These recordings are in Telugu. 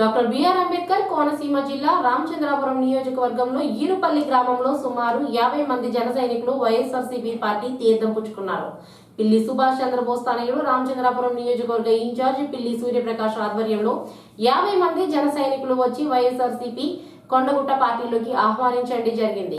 డాక్టర్ బిఆర్ అంబేద్కర్ కోనసీమ జిల్లా రామచంద్రాపురం నియోజకవర్గంలో ఈరుపల్లి గ్రామంలో సుమారు 50 మంది జన సైనికులు వైఎస్ఆర్సీపీ పార్టీ తీర్థం పుచ్చుకున్నారు. పిల్లి సుభాష్ చంద్రబోస్ తనయుడు రామచంద్రాపురం నియోజకవర్గ ఇన్ఛార్జి పిల్లి సూర్యప్రకాష్ ఆధ్వర్యంలో 50 మంది జన సైనికులు వచ్చి వైఎస్ఆర్సీపీ కొండగుట్ట పార్టీలోకి ఆహ్వానించండి జరిగింది.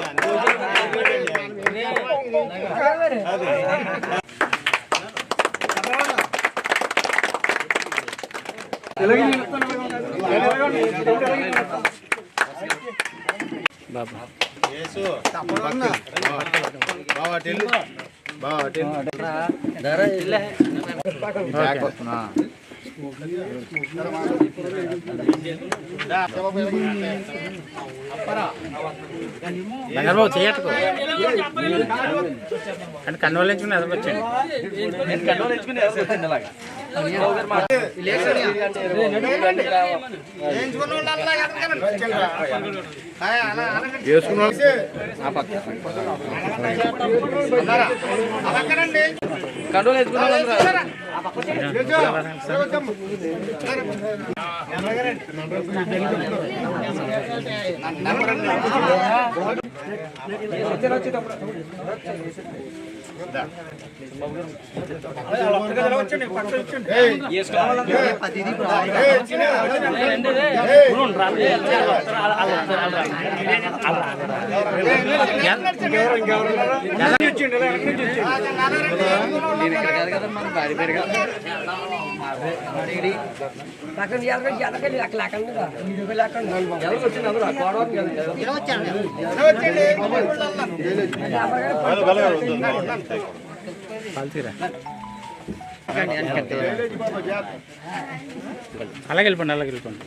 అంటే కన్వలించుకుని ఎదగొచ్చండి. కంట్రోల్ వేసుకున్నాం. అలాగే వెళ్ళిపోండి, అలాగే వెళ్ళిపోండి.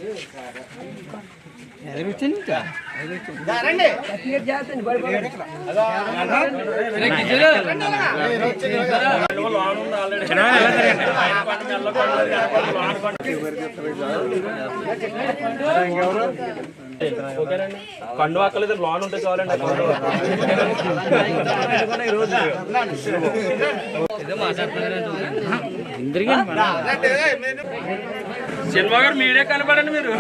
కండు అక్కలేదు లోన్ ఉంటే చాలండి. సినిమా గారు మీరే కనపడండి. మీరు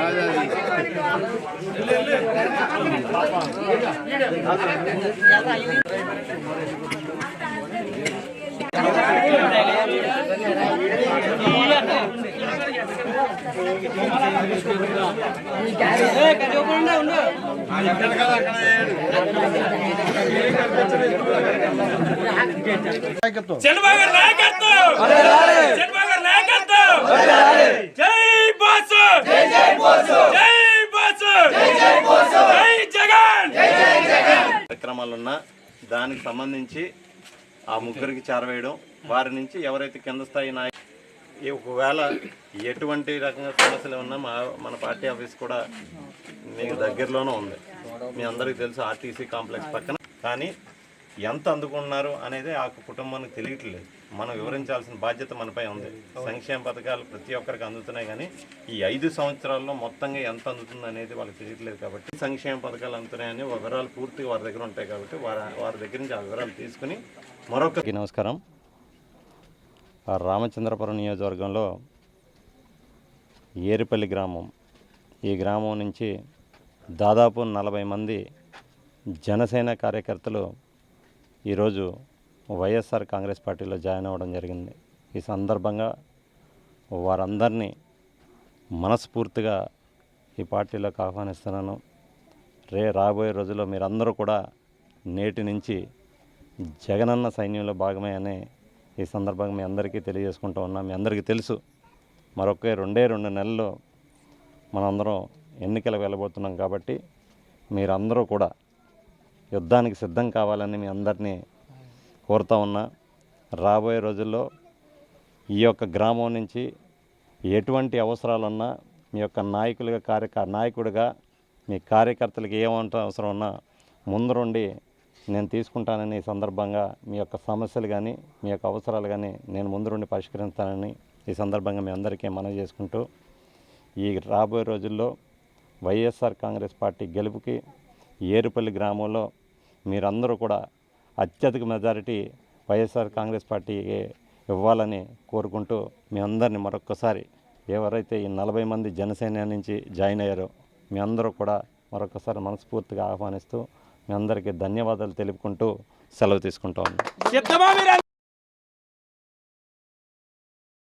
కార్యక్రమాలున్నా దానికి సంబంధించి ఆ ముగ్గురికి చేరవేయడం, వారి నుంచి ఎవరైతే కింద స్థాయి ఒకవేళ ఎటువంటి రకంగా సమస్యలు ఉన్నా మన పార్టీ ఆఫీస్ కూడా మీకు దగ్గరలోనే ఉంది. మీ అందరికీ తెలుసు, ఆర్టీసీ కాంప్లెక్స్ పక్కన. కానీ ఎంత అందుకున్నారు అనేది ఆ కుటుంబానికి తెలియట్లేదు. మనం వివరించాల్సిన బాధ్యత మనపై ఉంది. సంక్షేమ పథకాలు ప్రతి ఒక్కరికి అందుతున్నాయి, కానీ ఈ 5 సంవత్సరాల్లో మొత్తంగా ఎంత అందుతుంది అనేది వాళ్ళకి తెలియట్లేదు. కాబట్టి సంక్షేమ పథకాలు అందుతున్నాయని వివరాలు పూర్తిగా వారి దగ్గర ఉంటాయి. కాబట్టి వారి దగ్గర నుంచి ఆ వివరాలు తీసుకుని మరొకరికి నమస్కారం. రామచంద్రపురం నియోజకవర్గంలో ఏరుపల్లి గ్రామం, ఈ గ్రామం నుంచి దాదాపు 40 మంది జనసేన కార్యకర్తలు ఈరోజు వైఎస్ఆర్ కాంగ్రెస్ పార్టీలో జాయిన్ అవ్వడం జరిగింది. ఈ సందర్భంగా వారందరినీ మనస్ఫూర్తిగా ఈ పార్టీలోకి ఆహ్వానిస్తున్నాను. రాబోయే రోజుల్లో మీరందరూ కూడా నేటి నుంచి జగనన్న సైన్యంలో భాగమే అని ఈ సందర్భంగా మీ అందరికీ తెలియజేసుకుంటూ ఉన్నాం. మీ అందరికీ తెలుసు, మరొక 2 నెలల్లో మనందరం ఎన్నికలకు వెళ్ళబోతున్నాం. కాబట్టి మీరందరూ కూడా యుద్ధానికి సిద్ధం కావాలని మీ అందరినీ కోరుతూ ఉన్నా. రాబోయే రోజుల్లో ఈ యొక్క గ్రామం నుంచి ఎటువంటి అవసరాలున్నా మీ యొక్క నాయకుడిగా మీ కార్యకర్తలకు ఏమంటే అవసరం ఉన్నా ముందుండి నేను తీసుకుంటానని ఈ సందర్భంగా మీ యొక్క సమస్యలు కానీ మీ యొక్క అవసరాలు కానీ నేను ముందుండి పరిష్కరిస్తానని ఈ సందర్భంగా మీ అందరికీ మనవి చేసుకుంటూ, ఈ రాబోయే రోజుల్లో వైఎస్ఆర్ కాంగ్రెస్ పార్టీ గెలుపుకి ఏరుపల్లి గ్రామంలో మీరందరూ కూడా అత్యధిక మెజారిటీ వైఎస్ఆర్ కాంగ్రెస్ పార్టీకి ఇవ్వాలని కోరుకుంటూ మీ అందరినీ మరొక్కసారి ఎవరైతే ఈ 40 మంది జనసేన నుంచి జాయిన్ అయ్యారో మీ అందరూ కూడా మరొకసారి మనస్ఫూర్తిగా ఆహ్వానిస్తూ మీ అందరికీ ధన్యవాదాలు తెలుపుకుంటూ సెలవు తీసుకుంటా ఉన్నాను.